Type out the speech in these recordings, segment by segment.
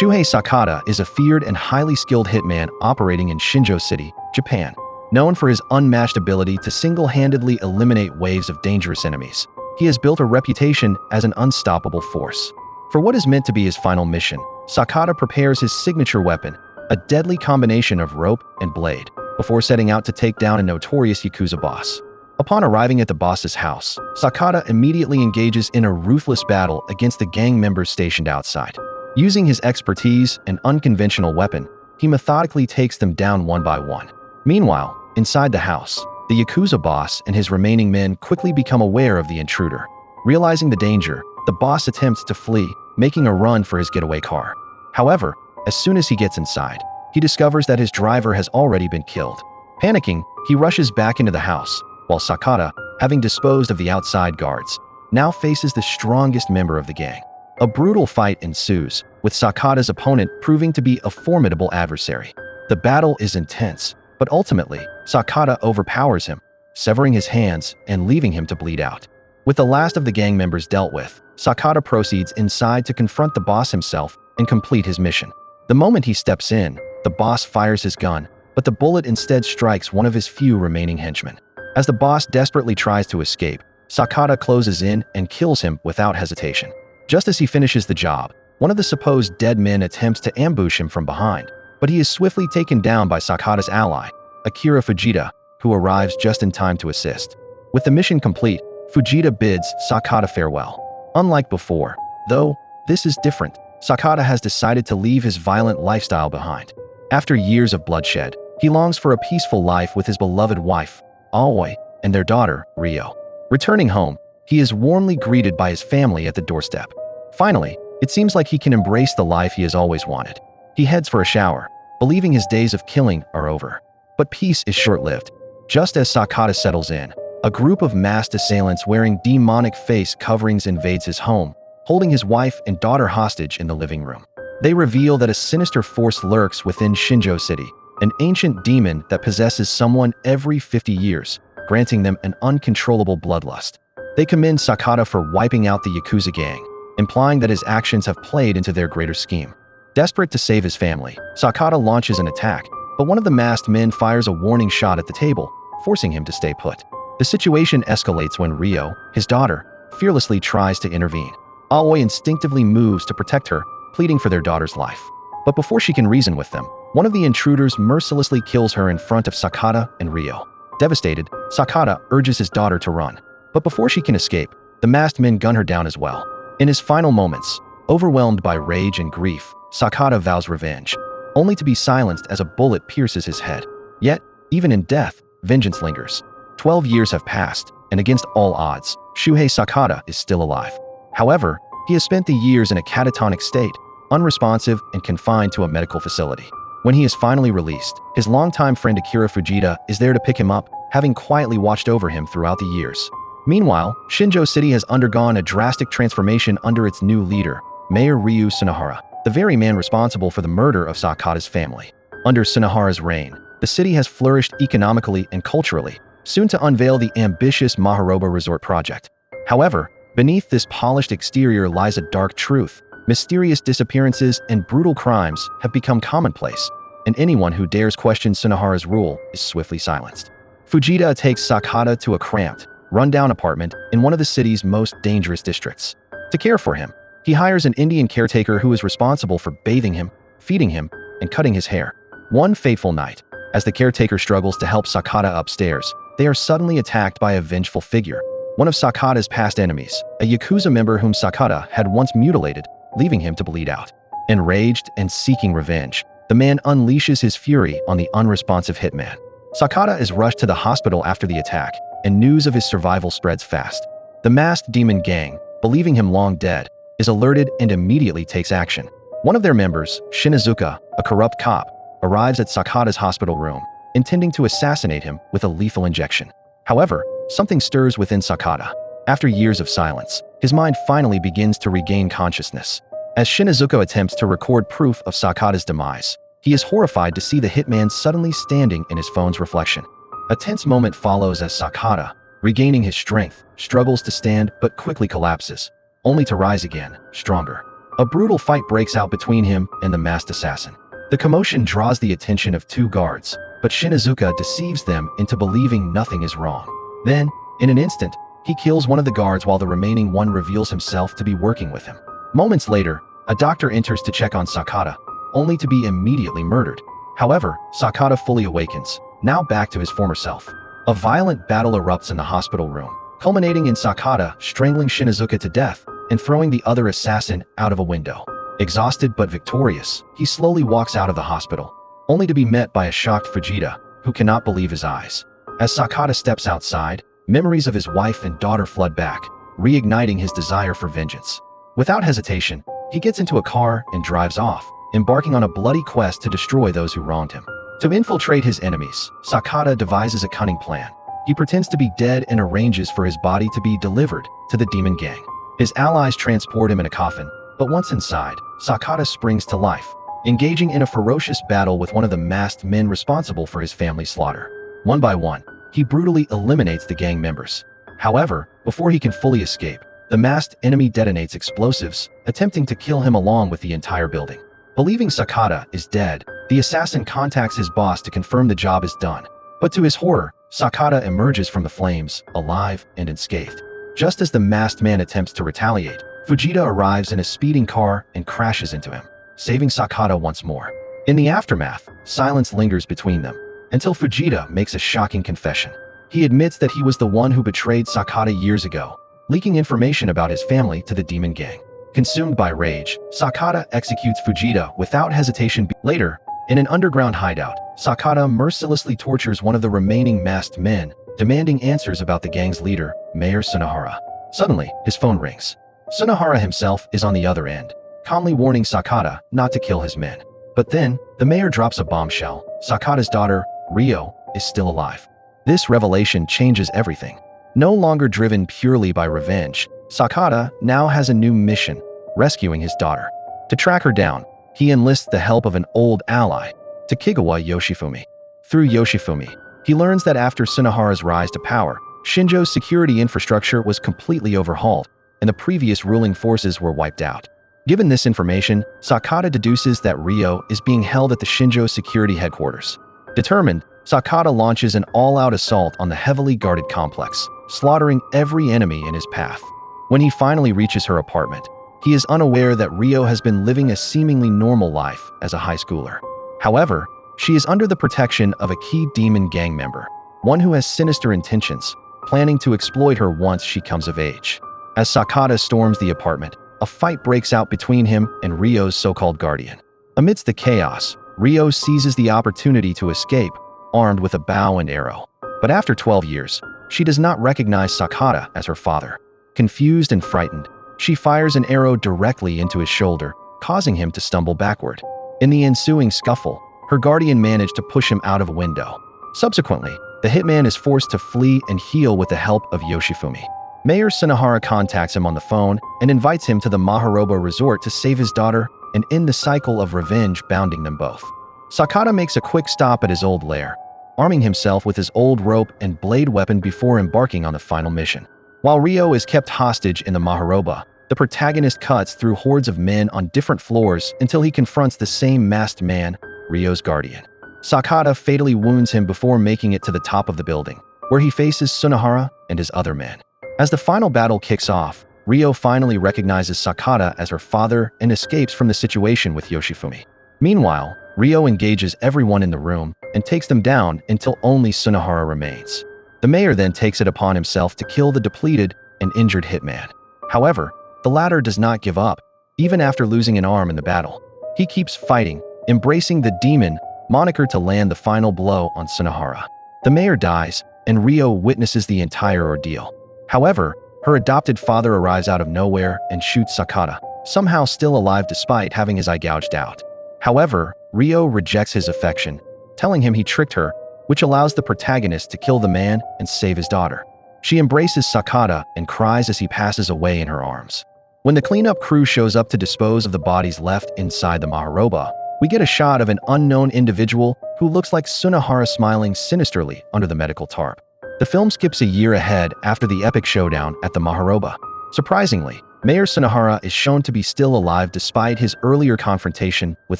Shuhei Sakata is a feared and highly skilled hitman operating in Shinjo City, Japan. Known for his unmatched ability to single-handedly eliminate waves of dangerous enemies, he has built a reputation as an unstoppable force. For what is meant to be his final mission, Sakata prepares his signature weapon, a deadly combination of rope and blade, before setting out to take down a notorious Yakuza boss. Upon arriving at the boss's house, Sakata immediately engages in a ruthless battle against the gang members stationed outside. Using his expertise and unconventional weapon, he methodically takes them down one by one. Meanwhile, inside the house, the Yakuza boss and his remaining men quickly become aware of the intruder. Realizing the danger, the boss attempts to flee, making a run for his getaway car. However, as soon as he gets inside, he discovers that his driver has already been killed. Panicking, he rushes back into the house, while Sakata, having disposed of the outside guards, now faces the strongest member of the gang. A brutal fight ensues, with Sakata's opponent proving to be a formidable adversary. The battle is intense, but ultimately, Sakata overpowers him, severing his hands and leaving him to bleed out. With the last of the gang members dealt with, Sakata proceeds inside to confront the boss himself and complete his mission. The moment he steps in, the boss fires his gun, but the bullet instead strikes one of his few remaining henchmen. As the boss desperately tries to escape, Sakata closes in and kills him without hesitation. Just as he finishes the job, one of the supposed dead men attempts to ambush him from behind, but he is swiftly taken down by Sakata's ally, Akira Fujita, who arrives just in time to assist. With the mission complete, Fujita bids Sakata farewell. Unlike before, though, this is different. Sakata has decided to leave his violent lifestyle behind. After years of bloodshed, he longs for a peaceful life with his beloved wife, Aoi, and their daughter, Ryo. Returning home, he is warmly greeted by his family at the doorstep. Finally, it seems like he can embrace the life he has always wanted. He heads for a shower, believing his days of killing are over. But peace is short-lived. Just as Sakata settles in, a group of masked assailants wearing demonic face coverings invades his home, holding his wife and daughter hostage in the living room. They reveal that a sinister force lurks within Shinjo City, an ancient demon that possesses someone every 50 years, granting them an uncontrollable bloodlust. They commend Sakata for wiping out the Yakuza gang, implying that his actions have played into their greater scheme. Desperate to save his family, Sakata launches an attack, but one of the masked men fires a warning shot at the table, forcing him to stay put. The situation escalates when Ryo, his daughter, fearlessly tries to intervene. Aoi instinctively moves to protect her, pleading for their daughter's life. But before she can reason with them, one of the intruders mercilessly kills her in front of Sakata and Ryo. Devastated, Sakata urges his daughter to run. But before she can escape, the masked men gun her down as well. In his final moments, overwhelmed by rage and grief, Sakata vows revenge, only to be silenced as a bullet pierces his head. Yet, even in death, vengeance lingers. 12 years have passed, and against all odds, Shuhei Sakata is still alive. However, he has spent the years in a catatonic state, unresponsive and confined to a medical facility. When he is finally released, his longtime friend Akira Fujita is there to pick him up, having quietly watched over him throughout the years. Meanwhile, Shinjo City has undergone a drastic transformation under its new leader, Mayor Ryu Sunohara, the very man responsible for the murder of Sakata's family. Under Sunohara's reign, the city has flourished economically and culturally, soon to unveil the ambitious Maharoba Resort project. However, beneath this polished exterior lies a dark truth. Mysterious disappearances and brutal crimes have become commonplace, and anyone who dares question Sunohara's rule is swiftly silenced. Fujita takes Sakata to a cramped, run-down apartment in one of the city's most dangerous districts. To care for him, he hires an Indian caretaker who is responsible for bathing him, feeding him, and cutting his hair. One fateful night, as the caretaker struggles to help Sakata upstairs, they are suddenly attacked by a vengeful figure, one of Sakata's past enemies, a Yakuza member whom Sakata had once mutilated, leaving him to bleed out. Enraged and seeking revenge, the man unleashes his fury on the unresponsive hitman. Sakata is rushed to the hospital after the attack, and news of his survival spreads fast. The masked demon gang, believing him long dead, is alerted and immediately takes action. One of their members, Shinizuka, a corrupt cop, arrives at Sakata's hospital room, intending to assassinate him with a lethal injection. However, something stirs within Sakata. After years of silence, his mind finally begins to regain consciousness. As Shinizuka attempts to record proof of Sakata's demise, he is horrified to see the hitman suddenly standing in his phone's reflection. A tense moment follows as Sakata, regaining his strength, struggles to stand but quickly collapses, only to rise again, stronger. A brutal fight breaks out between him and the masked assassin. The commotion draws the attention of two guards, but Shinizuka deceives them into believing nothing is wrong. Then, in an instant, he kills one of the guards while the remaining one reveals himself to be working with him. Moments later, a doctor enters to check on Sakata, only to be immediately murdered. However, Sakata fully awakens, now back to his former self. A violent battle erupts in the hospital room, culminating in Sakata strangling Shinizuka to death and throwing the other assassin out of a window. Exhausted but victorious, he slowly walks out of the hospital, only to be met by a shocked Fujita, who cannot believe his eyes. As Sakata steps outside, memories of his wife and daughter flood back, reigniting his desire for vengeance. Without hesitation, he gets into a car and drives off, embarking on a bloody quest to destroy those who wronged him. To infiltrate his enemies, Sakata devises a cunning plan. He pretends to be dead and arranges for his body to be delivered to the demon gang. His allies transport him in a coffin, but once inside, Sakata springs to life, engaging in a ferocious battle with one of the masked men responsible for his family's slaughter. One by one, he brutally eliminates the gang members. However, before he can fully escape, the masked enemy detonates explosives, attempting to kill him along with the entire building. Believing Sakata is dead, the assassin contacts his boss to confirm the job is done. But to his horror, Sakata emerges from the flames, alive and unscathed. Just as the masked man attempts to retaliate, Fujita arrives in a speeding car and crashes into him, saving Sakata once more. In the aftermath, silence lingers between them, until Fujita makes a shocking confession. He admits that he was the one who betrayed Sakata years ago, leaking information about his family to the demon gang. Consumed by rage, Sakata executes Fujita without hesitation. Later, in an underground hideout, Sakata mercilessly tortures one of the remaining masked men, demanding answers about the gang's leader, Mayor Sunahara. Suddenly, his phone rings. Sunahara himself is on the other end, calmly warning Sakata not to kill his men. But then, the mayor drops a bombshell. Sakata's daughter, Ryo, is still alive. This revelation changes everything. No longer driven purely by revenge, Sakata now has a new mission, rescuing his daughter. To track her down, he enlists the help of an old ally, Takegawa Yoshifumi. Through Yoshifumi, he learns that after Sunahara's rise to power, Shinjo's security infrastructure was completely overhauled, and the previous ruling forces were wiped out. Given this information, Sakata deduces that Ryo is being held at the Shinjo security headquarters. Determined, Sakata launches an all-out assault on the heavily guarded complex, slaughtering every enemy in his path. When he finally reaches her apartment, he is unaware that Ryo has been living a seemingly normal life as a high schooler. However, she is under the protection of a key demon gang member, one who has sinister intentions, planning to exploit her once she comes of age. As Sakata storms the apartment, a fight breaks out between him and Ryo's so-called guardian. Amidst the chaos, Ryo seizes the opportunity to escape, armed with a bow and arrow. But after 12 years, she does not recognize Sakata as her father. Confused and frightened, she fires an arrow directly into his shoulder, causing him to stumble backward. In the ensuing scuffle, her guardian managed to push him out of a window. Subsequently, the hitman is forced to flee and heal with the help of Yoshifumi. Mayor Sunahara contacts him on the phone and invites him to the Maharoba resort to save his daughter and end the cycle of revenge bounding them both. Sakata makes a quick stop at his old lair, arming himself with his old rope and blade weapon before embarking on the final mission. While Ryo is kept hostage in the Maharoba, the protagonist cuts through hordes of men on different floors until he confronts the same masked man, Ryo's guardian. Sakata fatally wounds him before making it to the top of the building, where he faces Sunahara and his other men. As the final battle kicks off, Ryo finally recognizes Sakata as her father and escapes from the situation with Yoshifumi. Meanwhile, Ryo engages everyone in the room and takes them down until only Sunahara remains. The mayor then takes it upon himself to kill the depleted and injured hitman. However, the latter does not give up, even after losing an arm in the battle. He keeps fighting, embracing the demon moniker to land the final blow on Sunahara. The mayor dies, and Ryo witnesses the entire ordeal. However, her adopted father arrives out of nowhere and shoots Sakata, somehow still alive despite having his eye gouged out. However, Ryo rejects his affection, telling him he tricked her, which allows the protagonist to kill the man and save his daughter. She embraces Sakata and cries as he passes away in her arms. When the cleanup crew shows up to dispose of the bodies left inside the Maharoba, we get a shot of an unknown individual who looks like Sunahara smiling sinisterly under the medical tarp. The film skips a year ahead after the epic showdown at the Maharoba. Surprisingly, Mayor Sunohara is shown to be still alive despite his earlier confrontation with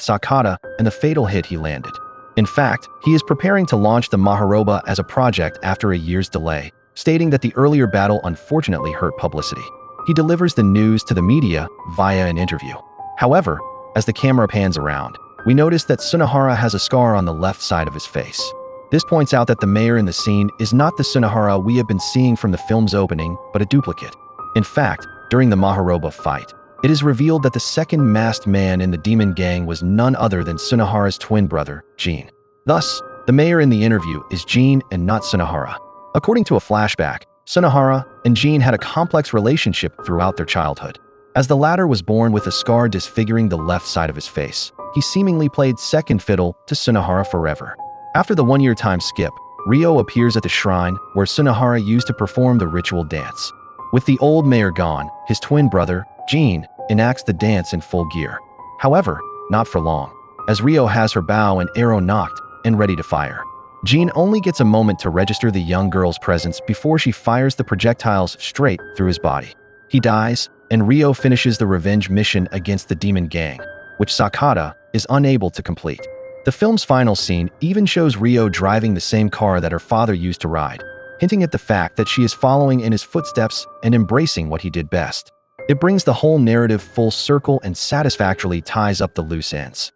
Sakata and the fatal hit he landed. In fact, he is preparing to launch the Maharoba as a project after a year's delay, stating that the earlier battle unfortunately hurt publicity. He delivers the news to the media via an interview. However, as the camera pans around, we notice that Sunohara has a scar on the left side of his face. This points out that the mayor in the scene is not the Sunohara we have been seeing from the film's opening, but a duplicate. In fact, during the Maharoba fight, it is revealed that the second masked man in the demon gang was none other than Sunohara's twin brother, Jin. Thus, the mayor in the interview is Jin and not Sunohara. According to a flashback, Sunohara and Jin had a complex relationship throughout their childhood. As the latter was born with a scar disfiguring the left side of his face, he seemingly played second fiddle to Sunohara forever. After the one-year time skip, Ryo appears at the shrine where Sunohara used to perform the ritual dance. With the old mayor gone, his twin brother, Jin, enacts the dance in full gear. However, not for long, as Ryo has her bow and arrow knocked and ready to fire. Jin only gets a moment to register the young girl's presence before she fires the projectiles straight through his body. He dies, and Ryo finishes the revenge mission against the demon gang, which Sakata is unable to complete. The film's final scene even shows Ryo driving the same car that her father used to ride, hinting at the fact that she is following in his footsteps and embracing what he did best. It brings the whole narrative full circle and satisfactorily ties up the loose ends.